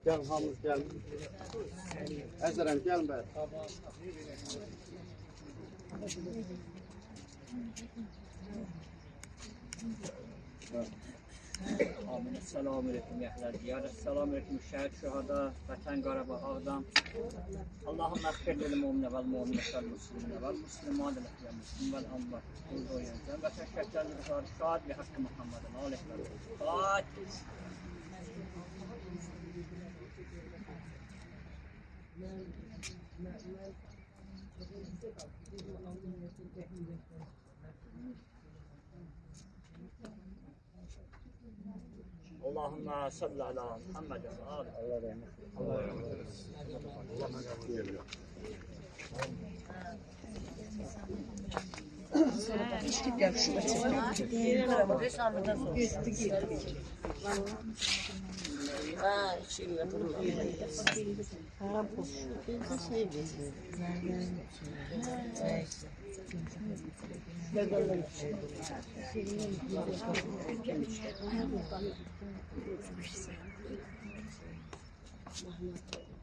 Gel hamız gel. Hazırım gel be. Amin. Selamun aleyküm yəhlər diyar. Selamun aleyküm şəhid şühada, Vətən Qarabağ Ağdam. Allah'ım məğfir edelim müminə vəl müminət vəl musliminə vəl muslimat və muslim vəl Allah. Və təşəkkürlər rızarı şad və haqqı Muhammedin aleyhlər. Fatih. Allahümme salli ala Muhammed ve ali. Allah rahmet eylesin. Allah rahmet eylesin. İşte gel şu açıdan. Diğer arabada sandıkta sor. Gitti. Ha, şimdi yapalım. Ha, bu. Bir şey değil.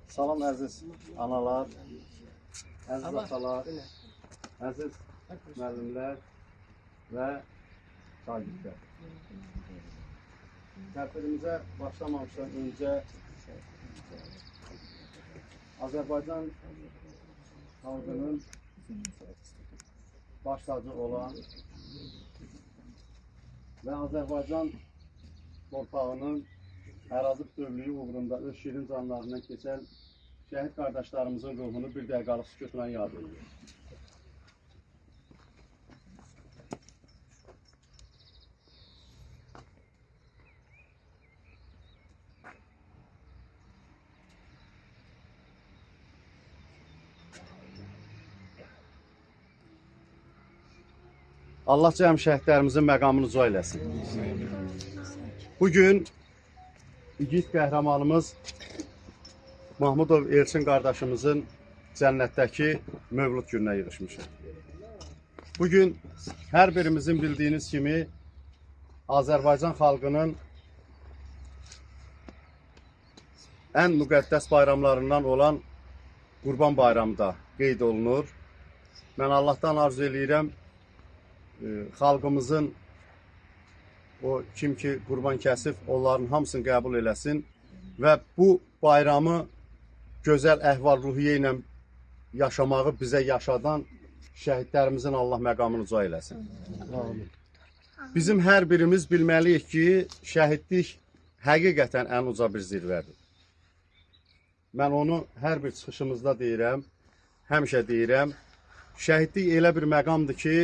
Salam əziz analar, əziz atalar, əziz müəllimlər və şagirdlər. Tədbirimizə başlamamışdan öncə Azərbaycan xalqının baş tacı olan və Azərbaycan torpağının ərazi bütövlüyü uğrunda öz şirin canlarından keçən şəhid qardaşlarımızın ruhunu bir dəqiqalıq sükutla yad edilir. Allah cəm şəhidlərimizin məqamını uca eləsin. Bugün İgid qəhrəmanımız Mahmudov Elçin qardaşımızın cənnətdəki mövlud gününə yığışmışıq. Bugün hər birimizin bildiyiniz kimi Azərbaycan xalqının ən müqəddəs bayramlarından olan Qurban Bayramı da qeyd olunur. Mən Allahdan arzu eləyirəm, xalqımızın o kim ki qurban kəsib, onların hamısını qəbul eləsin və bu bayramı gözəl əhval-ruhiyyə ilə yaşamağı bizə yaşadan şəhidlərimizin Allah məqamını uca eləsin. Bizim hər birimiz bilməliyik ki, şəhidlik həqiqətən ən uca bir zirvədir. Mən onu hər bir çıxışımızda deyirəm, həmişə deyirəm, şəhidlik elə bir məqamdır ki,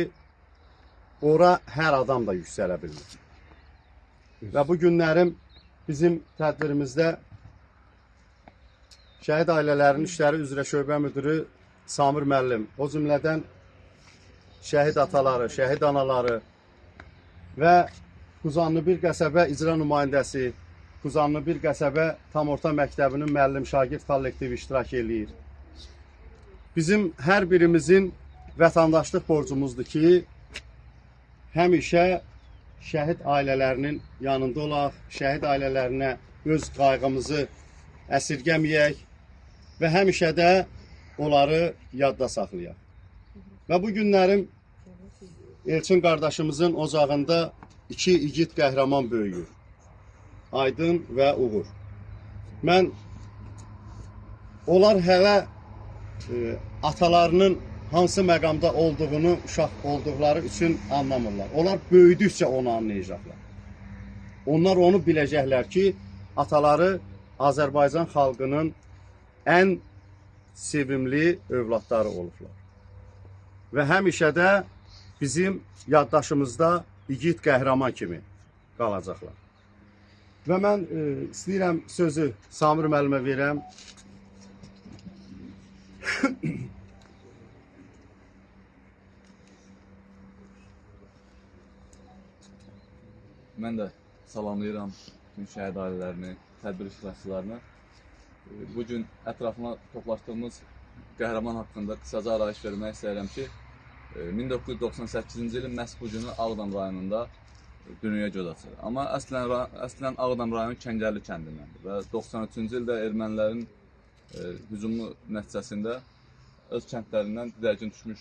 ora hər adam da yüksələ bilir. Və bu günlərim bizim tədbirimizdə şəhid ailələrinin işləri üzrə şöbə müdürü Samir müəllim, o cümlədən şəhid ataları, şəhid anaları və Quzanlı bir qəsəbə icra nümayəndəsi, Quzanlı bir qəsəbə tam orta məktəbinin müəllim şagird kollektivi iştirak eləyir. Bizim hər birimizin vətəndaşlıq borcumuzdur ki, həmişə şəhid ailələrinin yanında olaq, şəhid ailələrinə öz qayğımızı əsirgəməyək və həmişə də onları yadda saxlayaq. Və bu günlərim Elçin qardaşımızın ocağında iki igid qəhrəman böyüyür. Aydın və Uğur. Mən onlar hələ atalarının hansı məqamda olduğunu uşaq olduqları üçün anlamırlar. Onlar böyüdükcə onu anlayacaqlar. Onlar onu biləcəklər ki, ataları Azərbaycan xalqının ən sevimli övladları olublar. Və həmişə də bizim yaddaşımızda igid qəhrəman kimi qalacaqlar. Və mən istəyirəm sözü Samir müəllimə verəm. Mən də salamlayıram bütün şəhid ailələrini, tədbir iştirakçılarını. Bugün ətrafına toplaşdığımız qəhrəman haqqında qısaca arayış vermək istəyirəm ki, 1998-ci ilin məhz bu günü Ağdam rayonunda dünyaya göz açır. Amma əslən Ağdam rayonu Kəngərli kəndindəndir və 93-cü ildə ermənilərin hücumu nəticəsində öz kəndlərindən didərgin düşmüş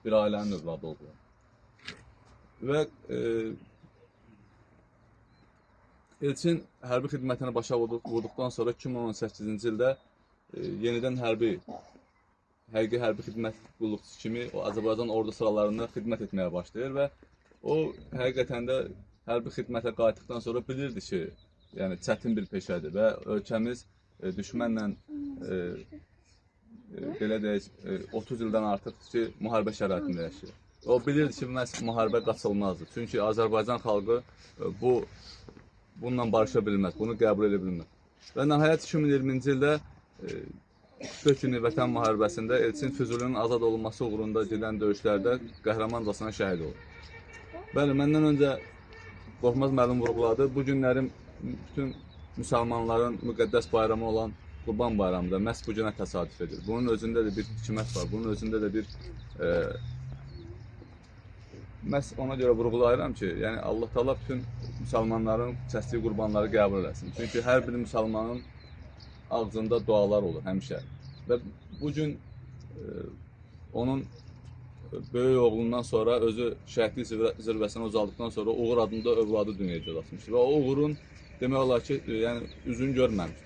bir ailənin övladı oldular. Və Elçin hərbi xidmətini başa vurduqdan sonra 2018-ci ildə yenidən həqiqi hərbi xidmət qulluqçusu kimi o Azərbaycan ordu sıralarında xidmət etməyə başlayır və o həqiqətən də hərbi xidmətə qayıtdıqdan sonra bilirdi ki, yəni çətin bir peşədir və ölkəmiz düşmənlə belə deyək 30 ildən artıq ki, müharibə şəraitində yaşayır. O bilirdi ki, məhz müharibə qaçılmazdır. Çünki Azərbaycan xalqı bununla barışa bilməz, bunu qəbul edə bilməz. Və nəhayət 2020-ci ildə 44 günlük vətən müharibəsində Elçin Füzulinin azad olunması uğrunda gedən döyüşlərdə qəhrəmancasına şəhid olur. Bəli, məndən öncə Qorxmaz müəllim vurğuladı. Bu günlərin bütün müsəlmanların müqəddəs bayramı olan Qurban bayramı da məhz bu günə təsadüf edir. Bunun özündə də bir hikmət var, bunun özündə də bir məhz ona görə vurğulayıram ki, yəni Allah Taala bütün müsəlmanların kəsdiyi qurbanları qəbul eləsin. Çünki hər bir müsəlmanın ağzında dualar olur həmişə. Və bu gün onun böyük oğlundan sonra özü şəhidlik zirvəsinə uzaldıqdan sonra Uğur adında övladı dünyaya göz açmışdır. Və o Uğurun demək olar ki, yəni üzünü görməmiş.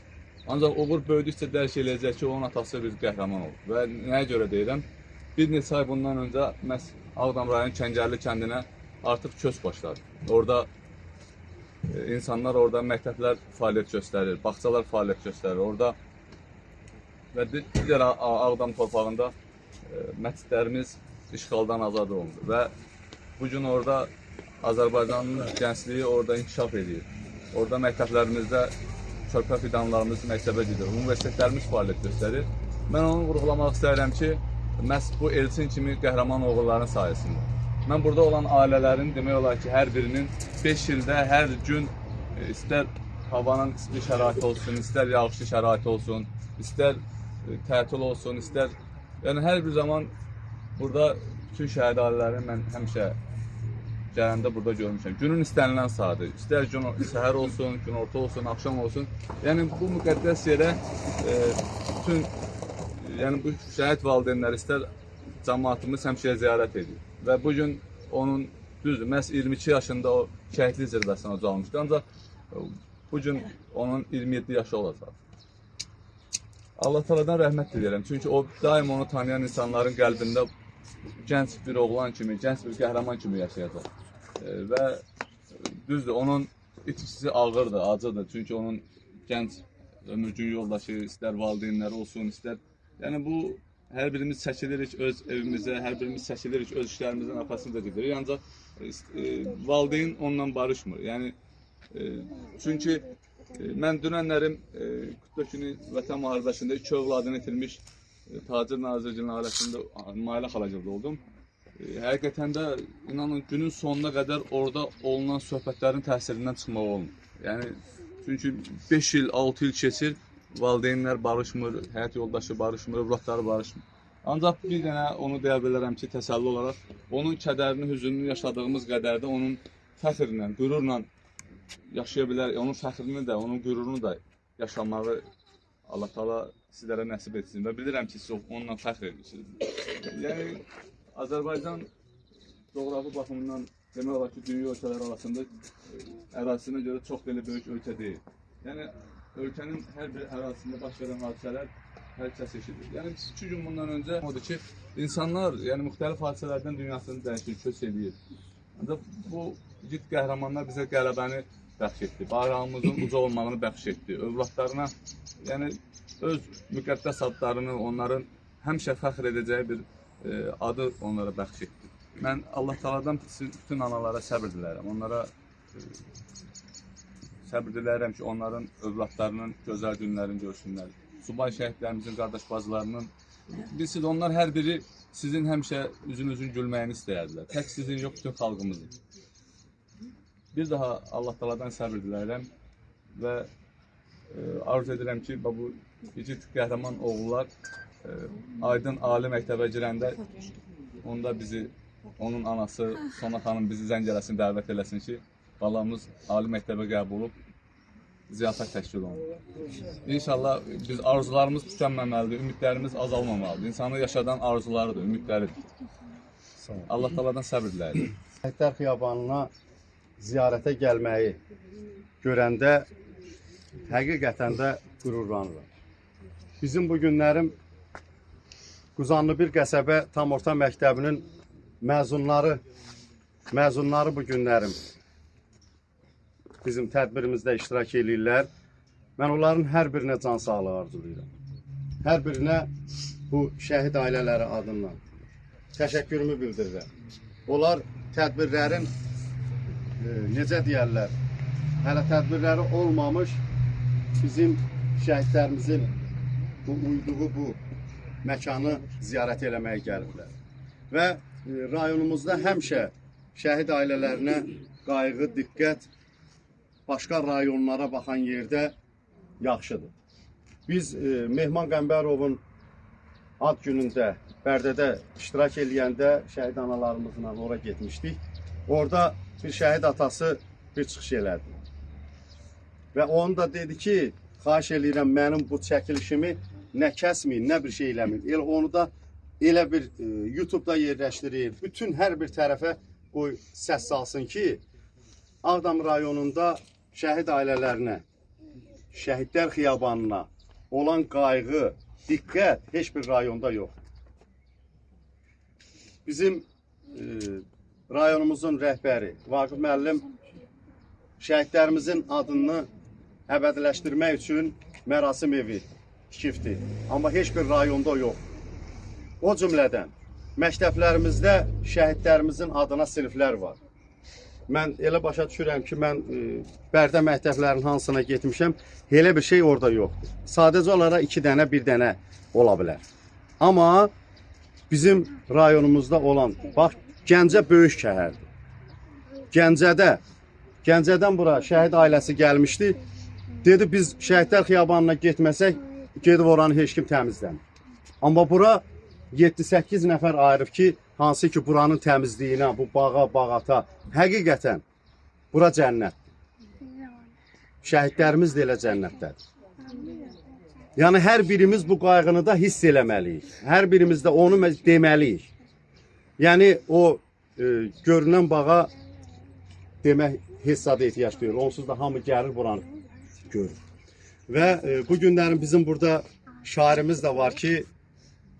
Ancaq Uğur böyüdükcə dərk eləyəcək ki, onun atası bir qəhrəman olur. Və nəyə görə deyirəm? Bir neçə ay bundan öncə məhz Ağdam rayonu Kəngərli kəndinə artıq köç başladı. Orada insanlar orada məktəblər fəaliyyət göstərir, bağçalar fəaliyyət göstərir. Orada və digər Ağdam torpağında məscidlərimiz işğaldan azad olundu və bu gün orada Azərbaycanın gəncliyi orada inkişaf edir. Orada məktəblərimizdə körpə fidanlarımız məktəbə gedir, universitetlərimiz fəaliyyət göstərir. Mən onu vurğulamaq istəyirəm ki, məhz bu Elçin kimi qəhrəman oğulların sayəsində. Mən burada olan ailələrin demək olar ki, hər birinin 5 ildə hər gün istər havanın isti şəraiti olsun, istər yağışlı şəraiti olsun, istər tətil olsun, istər yəni hər bir zaman burada bütün şəhid ailələrini mən həmişə gələndə burada görmüşəm. Günün istənilən saatı, istər gün səhər olsun, günorta olsun, axşam olsun. Yəni bu müqəddəs yerə bütün yəni bu şəhid valideynləri istər cəmaatımız həmişə ziyarət edir. Və bu gün onun düzdür, məhz 22 yaşında o şəhidlik zirvəsinə ucalmışdı. Ancaq bu gün onun 27 yaşı olacaq. Allah Taala'dan rəhmət diləyirəm. Çünki o daim onu tanıyan insanların qəlbində gənc bir oğlan kimi, gənc bir qəhrəman kimi yaşayacaq. Və düzdür, onun itkisi ağırdır, acıdır. Çünki onun gənc ömürcün yoldaşı, istər valideynləri olsun, istər yəni bu hər birimiz çəkilirik öz evimizə, hər birimiz çəkilirik öz işlərimizin arxasında gedirik. Ancaq valideyn onunla barışmır. Yəni çünki mən dünənlərim 44 günü vətən müharibəsində 2 övladını itirmiş Tacir Nazirgilin ailəsində Mailə xalacılda oldum. Həqiqətən də inanın günün sonuna qədər orada olunan söhbətlərin təsirindən çıxmaq olmur. Yəni çünki 5 il, 6 il keçir, valideynlər barışmır, həyat yoldaşı barışmır, övladları barışmır. Ancaq bir dənə onu deyə bilərəm ki, təsəlli olaraq onun kədərini, hüzününü yaşadığımız qədərdə onun fəxrlə, qürurla yaşaya bilər, onun fəxrini də, onun qürurunu da yaşamağı Allah Taala sizlərə nəsib etsin və bilirəm ki, siz onunla fəxr edirsiniz. Yəni Azərbaycan coğrafi baxımından demək olar ki, dünya ölkələri arasında ərazisinə görə çox belə böyük ölkə deyil. Yəni ölkənin hər bir ərazisində baş verən hadisələr hər kəs eşidir. Yəni 2 gün bundan öncə odur ki, insanlar yəni müxtəlif hadisələrdən dünyasını dəyişir, köç edir. Ancaq bu igid qəhrəmanlar bizə qələbəni bəxş etdi, bayrağımızın uca olmağını bəxş etdi. Övladlarına yəni öz müqəddəs adlarını, onların həmişə fəxr edəcəyi bir adı onlara bəxş etdi. Mən Allah Taala'dan bütün analara səbr dilərəm. Onlara səbr dilərəm ki, onların övladlarının gözəl günlərini görsünlər. Subay şəhidlərimizin, qardaş bacılarının, bilirsiniz, onlar hər biri sizin həmişə üzünüzün gülməyini istəyərdilər. Tək sizin yox, bütün xalqımızın. Bir daha Allah Taala'dan səbr dilərəm və arzu edirəm ki, bu igid qəhrəman oğullar Aydın Ali məktəbə girəndə onda bizi, onun anası Sona xanım bizi zəng eləsin, dəvət eləsin ki, balamız ali məktəbə qəbul olub ziyafət təşkil olunur. İnşallah biz arzularımız tükənməməlidir, ümidlərimiz azalmamalıdır. İnsanı yaşadan arzularıdır, ümidləridir. Allah Taala'dan səbr diləyir. Şəhidlər Xiyabanına ziyarətə gəlməyi görəndə həqiqətən də qürurlanıram. Bizim bu günlərim Quzanlı bir qəsəbə tam orta məktəbinin məzunları bu günlərim bizim tədbirimizdə iştirak edirlər. Mən onların hər birinə can sağlığı arzulayıram. Hər birinə bu şəhid ailələri adından təşəkkürümü bildirirəm. Onlar tədbirlərin necə deyərlər, hələ tədbirləri olmamış bizim şəhidlərimizin uyduğu bu məkanı ziyarət eləməyə gəliblər. Və rayonumuzda həmişə şəhid ailələrinə qayğı, diqqət başqa rayonlara baxan yerdə yaxşıdır. Biz Mehman Qəmbərovun ad günündə Bərdədə iştirak eləyəndə şəhid analarımızla ora getmişdik. Orada bir şəhid atası bir çıxış elədi. Və onu da dedi ki, xahiş eləyirəm mənim bu çəkilişimi nə kəsməyin, nə bir şey eləməyin. Elə onu da elə bir YouTube-da yerləşdirir. Bütün hər bir tərəfə qoy səs salsın ki, Ağdam rayonunda şəhid ailələrinə, şəhidlər xiyabanına olan qayğı, diqqət heç bir rayonda yoxdur. Bizim rayonumuzun rəhbəri Vaqif müəllim şəhidlərimizin adını əbədiləşdirmək üçün mərasim evi tikibdir. Amma heç bir rayonda yox. O cümlədən məktəblərimizdə şəhidlərimizin adına siniflər var. Mən elə başa düşürəm ki, mən Bərdə məktəblərinin hansına getmişəm, elə bir şey orada yoxdur. Sadəcə olaraq 2 dənə, 1 dənə ola bilər. Amma bizim rayonumuzda olan, bax, Gəncə böyük şəhərdir. Gəncədən bura şəhid ailəsi gəlmişdi. Dedi, biz şəhidlər xiyabanına getməsək, gedib oranı heç kim təmizləmir. Amma bura 7-8 nəfər ayırıb ki, hansı ki buranın təmizliyinə, bu bağa, bağata, həqiqətən bura cənnətdir. Şəhidlərimiz də elə cənnətdədir. Yəni hər birimiz bu qayğını da hiss eləməliyik. Hər birimiz də onu deməliyik. Yəni o görünən bağa demək hesada ehtiyac duyur. Onsuz da hamı gəlir buranı görür. Və bu günlərin bizim burada şairimiz də var ki,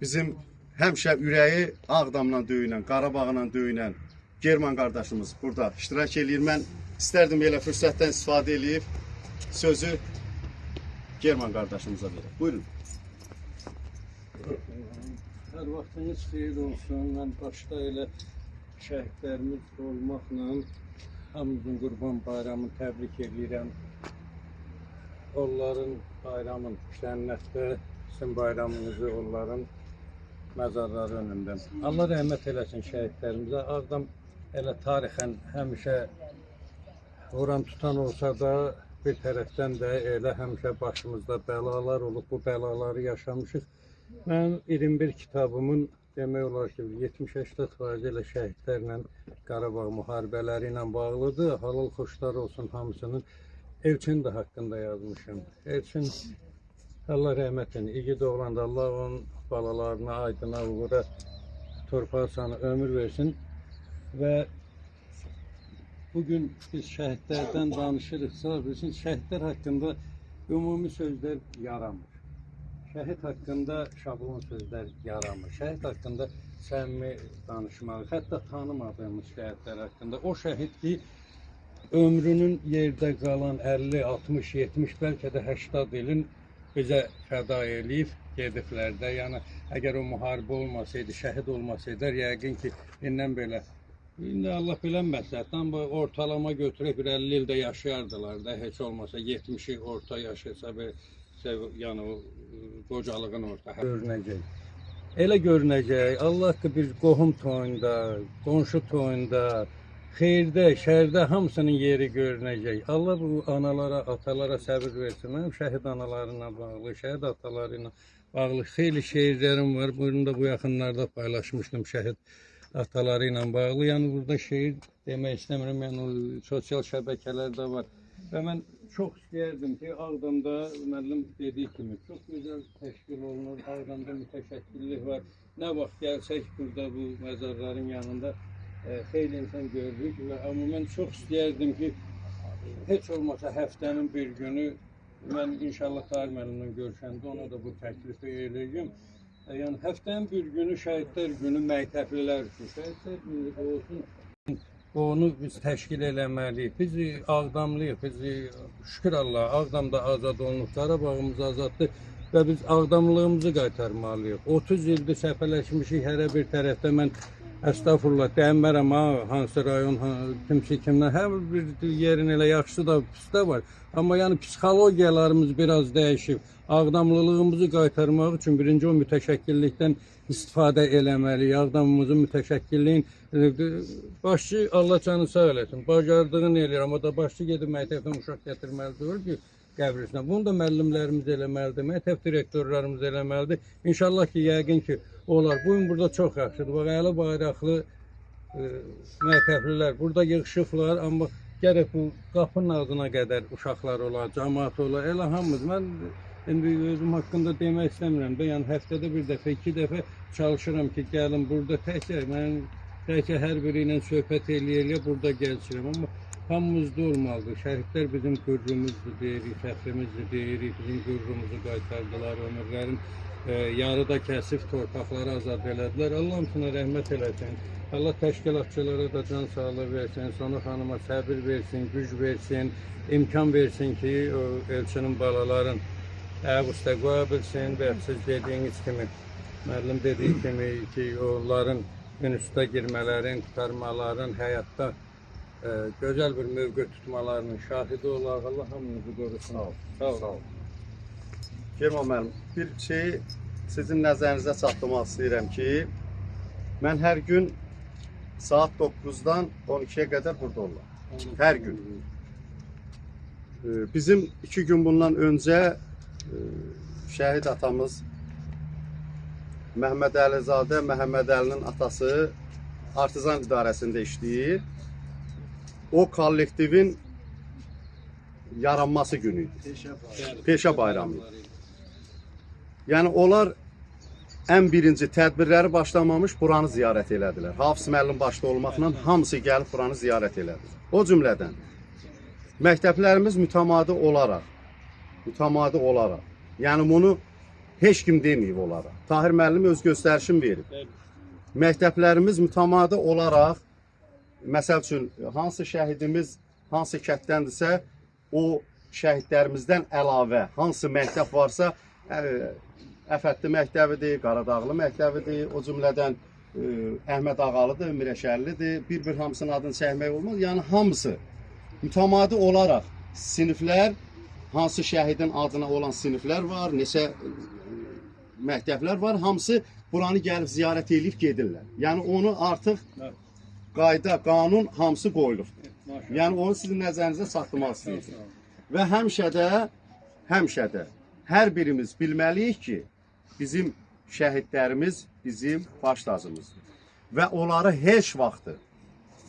bizim həmişə ürəyi Ağdamla döyünən, Qarabağla döyünən German qardaşımız burada iştirak eləyir. Mən istərdim elə fürsətdən istifadə eləyib sözü German qardaşımıza verək. Buyurun. Hər vaxtınız xeyir olsun. Mən başda elə şəhidlərimiz olmaqla hamımızın Qurban bayramını təbrik edirəm. Onların bayramın cənnətdə, sizin bayramınızı onların məzarları önündə. Allah rəhmət eləsin şəhidlərimizə. Ağdam elə tarixən həmişə oran tutan olsa da bir tərəfdən də elə həmişə başımızda bəlalar olub, bu bəlaları yaşamışıq. Mən 21 kitabımın demək olar ki 70-80% elə şəhidlərlə Qarabağ müharibələri ilə bağlıdır. Halal xoşlar olsun hamısının. Elçin də haqqında yazmışım. Elçin Allah rəhmət eylesin. İgid oğlanda Allah onun balalarına, aydına, uğura, torpağı sana ömür versin. Və bugün biz şəhidlərdən danışırıqsa, bizim şəhidlər haqqında ümumi sözlər yaramır. Şəhid haqqında şablon sözlər yaramır. Şəhid haqqında səmimi danışmaq, hətta tanımadığımız şəhidlər haqqında. O şəhid ki, ömrünün yerdə qalan 50, 60, 70, bəlkə də 80 ilin bizə fəda eləyib gediblərdə. Yəni, əgər o müharibə olmasaydı, şəhid olmasaydı, yəqin ki, indən belə, indi Allah bilənməsə, amma ortalama götürək bir 50 ildə yaşayardılar da, heç olmasa 70'i orta yaşasa, yəni o qocalığın orta görünəcək. Elə görünəcək, Allah ki, bir qohum toyunda, qonşu toyunda, xeyirdə, şərdə hamısının yeri görünəcək. Allah bu analara, atalara səbir versin. Mənim şəhid analarına bağlı, şəhid atalarına bağlı xeyli şeirlərim var. Bunu da bu yaxınlarda paylaşmışdım şəhid ataları ilə bağlı. Yəni burada şeir demək istəmirəm, yəni o sosial şəbəkələrdə var. Və mən çox istəyərdim ki, Ağdamda müəllim dediyi kimi çox gözəl təşkil olunur. Ağdamda mütəşəkkillik var. Nə vaxt gəlsək burada bu məzarların yanında xeyli insan görürük və amma mən çox istəyərdim ki, heç olmasa həftənin bir günü mən inşallah Tahir müəllimlə görüşəndə ona da bu təklifi eləyəcəm. Yəni həftənin bir günü şəhidlər günü məktəblilər üçün, şəhidlər günü olsun. Onu biz təşkil eləməliyik. Biz Ağdamlıyıq, biz şükür Allah Ağdamda azad olunub, Qarabağımız azaddır və biz Ağdamlığımızı qaytarmalıyıq. 30 ildir səfələşmişik hər bir tərəfdə. Mən əstəğfurullah deyənmərəm, hansı rayon, kimdən, hər bir yerin elə yaxşı da, pis də var. Amma yəni psixologiyalarımız biraz dəyişib. Ağdamlılığımızı qaytarmaq üçün birinci o mütəşəkkillikdən istifadə eləməliyik. Ağdamımızın mütəşəkkilliyin başçı Allah canı sağ eləsin. Bacardığını eləyir, amma da başçı gedib məktəbdən uşaq gətirməlidir ki, qəbrisine. Bunu da müəllimlərimiz eləməlidir, məktəb direktorlarımız eləməlidir. İnşallah ki, yəqin ki, olar. Bu gün burada çox yaxşıdır. Bax, əli bayraqlı məktəblilər burada yığışıblar, amma gərək bu qapının ağzına qədər uşaqlar olar, cəmaat olar. Elə hamımız. Mən indi özüm haqqında demək istəmirəm də, yəni həftədə bir dəfə, 2 dəfə çalışıram ki, gəlin burada təkcə hər biri ilə söhbət eləyə burada gəlişirəm. Amma hamımızda olmalıdır. Şəhidlər bizim qürrümüzdür, deyirik, fəxrimizdir, deyirik, bizim qürrümüzü qaytardılar, ömürlərin yarıda kəsib torpaqları azad elədilər. Allah hamısına rəhmət eləsin. Allah təşkilatçılara da can sağlığı versin, Sonu xanıma səbir versin, güc versin, imkan versin ki, o elçinin balaların əvüstə qoya bilsin və siz dediyiniz kimi, müəllim dediyi kimi ki, onların üstə girmələrin, qurtarmaların, həyatda gözəl bir mövqe tutmalarının şahidi olaraq Allah hamınızı qorusun. Sağ ol. Kemal müəllim, bir şeyi sizin nəzərinizə çatdırmaq istəyirəm ki, mən hər gün saat 9-dan 12-yə qədər burada oluram. Hər gün. Bizim 2 gün bundan öncə şəhid atamız Məhəmməd Əlizadə, Məhəmməd Əlinin atası Artizan idarəsində işləyir. O kollektivin yaranması günü idi. Peşə bayramı. Yəni onlar ən birinci tədbirləri başlamamış buranı ziyarət elədilər. Hafız müəllim başda olmaqla hamısı gəlib buranı ziyarət elədilər. O cümlədən məktəblərimiz mütəmadi olaraq, yəni bunu heç kim deməyib olaraq. Tahir müəllim öz göstərişini verib. Məktəblərimiz mütəmadi olaraq, məsəl üçün, hansı şəhidimiz, hansı kətdəndirsə, o şəhidlərimizdən əlavə, hansı məktəb varsa, Əfətli məktəbidir, Qaradağlı məktəbidir, o cümlədən Əhməd Ağalıdır, Mirəşərlidir, bir-bir hamısının adını çəkmək olmaz. Yəni, hamısı mütəmadi olaraq siniflər, hansı şəhidin adına olan siniflər var, neçə məktəblər var, hamısı buranı gəlib ziyarət edib gedirlər. Yəni, onu artıq qayda, qanun hamısı qoyulubdur. Yəni, onu sizin nəzərinizə çatdırmaq istəyirəm. Və həmişə də hər birimiz bilməliyik ki, bizim şəhidlərimiz bizim baş tacımızdır. Və onları heç vaxtı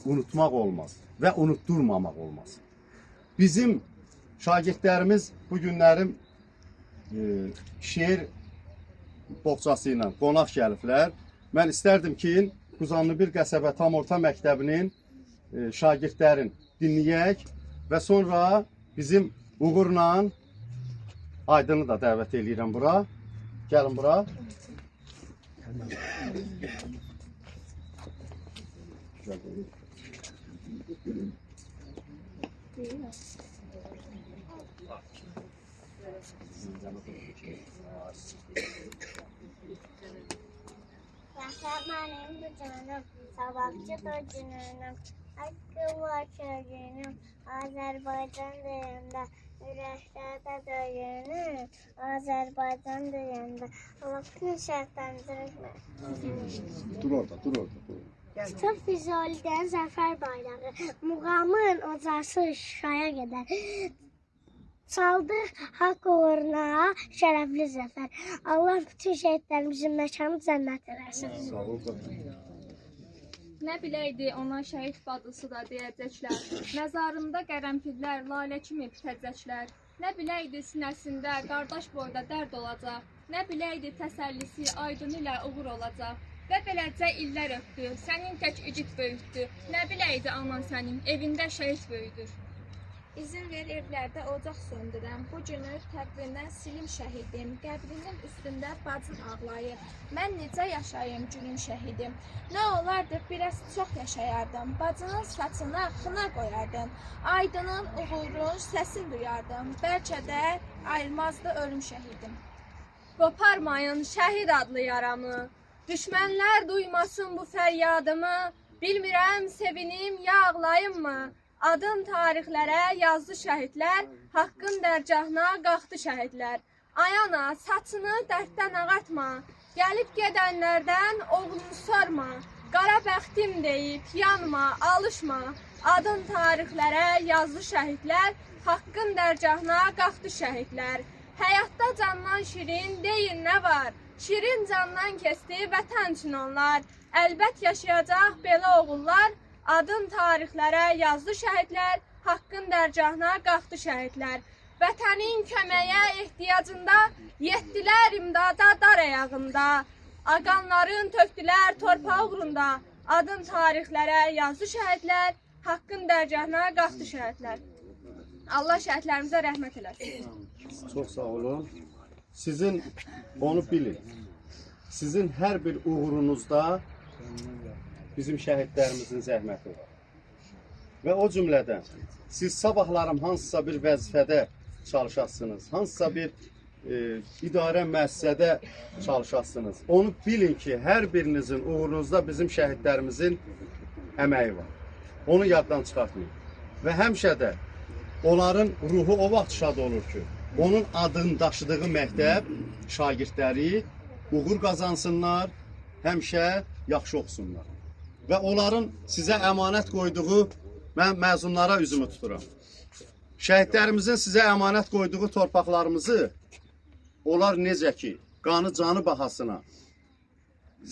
unutmaq olmaz və unutturmamaq olmaz. Bizim şagirdlərimiz bu günlərim şeir boğçası ilə qonaq gəliblər. Mən istərdim ki, Quzanlı bir qəsəbə tam orta məktəbinin şagirdlərin dinləyək və sonra bizim uğurla Aydını da dəvət edirəm bura. Gəlin bura. Benim bu canım, sabahçı da günüm, hakkı var sözünüm, Azerbaycan diyende, yüreklerde döyünüm, Azerbaycan diyende, Allah'ın şərtlendirme. Dur orada. Kitap Füzuli'den Zafer Bayrağı, Muğamın ocası Şuşaya gedər. Çaldıq haqq uğruna şərəfli zəfər. Allah bütün şəhidlərimizin məkanı cənnət eləsin. Sağ ol. Nə biləydi ona şəhid bacısı da deyəcəklər. Məzarında qərənfillər lalə kimi bitəcəklər. Nə biləydi sinəsində qardaş boyda dərd olacaq. Nə biləydi təsəllisi aydın ilə uğur olacaq. Və beləcə illər ötdü, sənin tək igid böyütdü. Nə biləydi anan sənin evində şəhid böyüdür. İzin ver evlərdə ocaq söndürəm. Bu günü təqvimdən silim şəhidim. Qəbrinin üstündə bacın ağlayır. Mən necə yaşayım günüm şəhidim? Nə olardı biraz çox yaşayardım. Bacının saçına xına qoyardım. Aydının, uğurun səsini duyardım. Bəlkə də ayrılmazdı ölüm şəhidim. Qoparmayın şəhid adlı yaramı. Düşmənlər duymasın bu fəryadımı. Bilmirəm sevinim ya ağlayım mı? Adın tarixlərə yazdı şəhidlər, haqqın dərgahına qalxdı şəhidlər. Ayana, saçını dərddən ağartma, gəlib gedənlərdən oğlunu sorma. Qara bəxtim deyib, yanma, alışma. Adın tarixlərə yazdı şəhidlər, haqqın dərgahına qalxdı şəhidlər. Həyatda candan şirin deyin nə var? Şirin candan kesti vətən üçün onlar. Əlbət yaşayacaq belə oğullar. Adın tarixlərə yazdı şəhidlər, haqqın dərgahına qalxdı şəhidlər. Vətənin köməyə ehtiyacında, yetdilər imdada dar ayağında. Aqanların tökdülər torpaq uğrunda. Adın tarixlərə yazdı şəhidlər, haqqın dərgahına qalxdı şəhidlər. Allah şəhidlərimizə rəhmət eləsin. Çox sağ olun. Sizin onu bilin. Sizin hər bir uğurunuzda bizim şəhidlərimizin zəhməti var. Və o cümlədən siz sabahlarım hansısa bir vəzifədə çalışasınız, hansısa bir idarə müəssisədə çalışasınız. Onu bilin ki, hər birinizin uğurunuzda bizim şəhidlərimizin əməyi var. Onu yaddan çıxartmayın. Və həmişə də onların ruhu o vaxt şad olur ki, onun adını daşıdığı məktəb şagirdləri uğur qazansınlar, həmişə yaxşı oxusunlar. Və onların sizə əmanət qoyduğu, mən məzunlara üzümü tuturam. Şəhidlərimizin sizə əmanət qoyduğu torpaqlarımızı onlar necə ki, qanı canı bahasına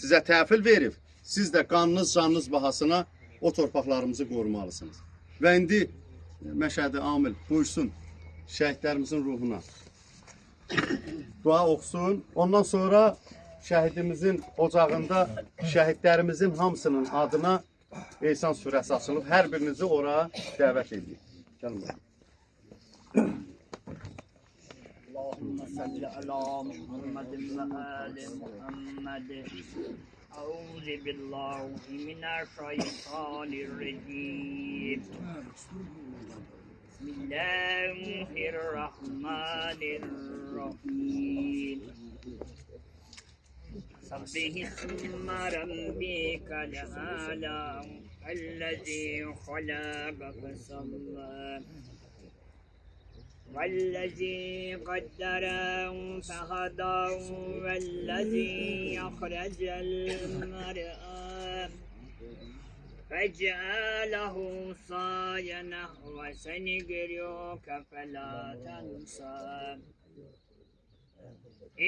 sizə təhvil verib, siz də qanınız canınız bahasına o torpaqlarımızı qorumalısınız. Və indi Məşədi Amil buyursun şəhidlərimizin ruhuna. Dua oxusun. Ondan sonra şəhidimizin ocağında şəhidlərimizin hamısının adına Eysan surəsi açılıb. Hər birinizi ora dəvət edin. Gəlin bax. Allahümme salli ala Muhammedin ve ali Muhammed. Euzu billahi mineşşeytanirracim. Bismillahirrahmanirrahim. سبح اسم ربك الأعلى الذي خلق فسوى والذي قدر فهدى والذي أخرج المرعى فجعله صايا وسنقرئك فلا تنسى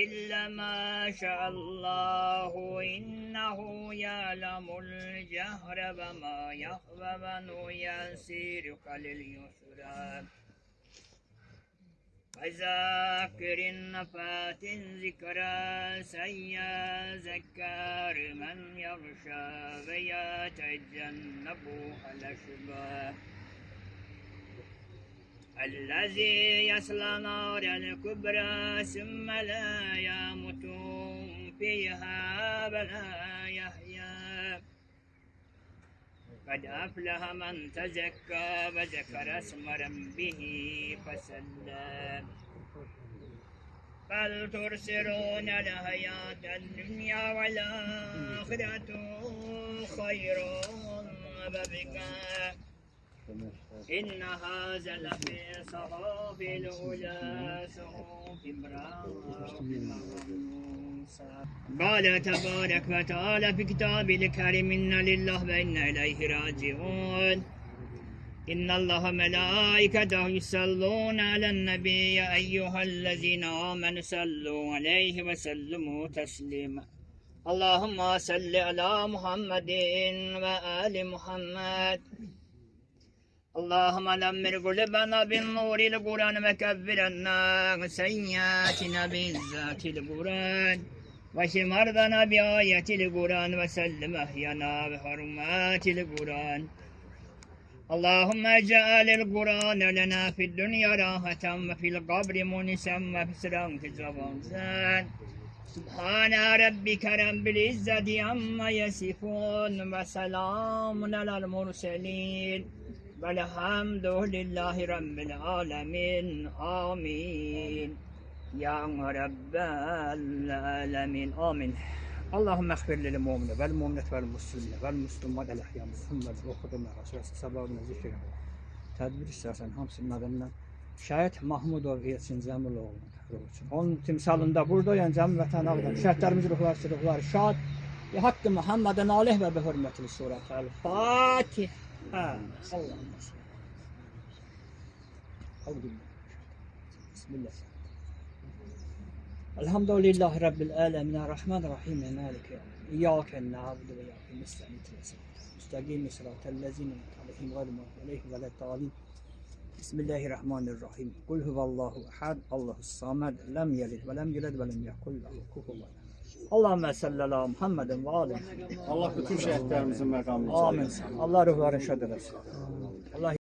إلا ما شاء الله إنه يعلم الجهر وما يخفى ونيسرك لليسرى وذاكر النفات ذكرى سيذكر من يخشى ويتجنبها الأشقى الذي يصلى نار الكبرى ثم لا يموت فيها ولا يحيا قد أفلح من تزكى وذكر اسم ربه فصلى بل ترسلون الحياة الدنيا والآخرة خير وأبقى إن هذا لفي صحف الأولى صحف إبراهيم وموسى قال تبارك وتعالى في كتاب الكريم إنا لله وإنا إليه راجعون إن الله ملائكته يصلون على النبي يا أيها الذين آمنوا صلوا عليه وسلموا تسليما اللهم صل على محمد وآل محمد. اللهم نمر قلوبنا بالنور القرآن وكفرنا سيئاتنا بالذات القرآن واشف مرضنا بآية القرآن وسلم أحيانا بحرمات القرآن. اللهم اجعل القرآن لنا في الدنيا راحة وفي القبر مونسا وفسرا في الزبان. سبحان ربك رب العزة عما يصفون وسلام على المرسلين والحمد لله رب العالمين آمين يا رب العالمين آمين. اللهم اغفر للمؤمن والمؤمنة والمسلمين والمسلمات الأحياء محمد وخدم رسول sabah zikir. Tedbir istersen hamsının adından Şahit Mahmudov Yetsin Zemiloğlu. Onun timsalında burada yani cem vatan ağdan. Şehitlerimiz ruhlar şad. Hakkı Muhammed'in aleyh ve bi hürmetli suret. Fatiha. Allah'ım. Bismillah. Elhamdülillahi Rabbil alemin. Rahmanirrahim. Maliki. İyyâke na'budu ve iyyâke nestaîn. Müstakîm sıratal lezîne aleyhim gayril mağdûbi aleyhim ve leddâlîn. Bismillahirrahmanirrahim. Kul huvallahu ehad. Allahus samed. Lem yelid ve lem yulad ve lem yekul lehu kufuven ehad. Allahümme salli ala Muhammedin ve aleyhi. Allah bütün şəhidlərimizin məqamını Amin. Allah ruhlarını şad eləsin.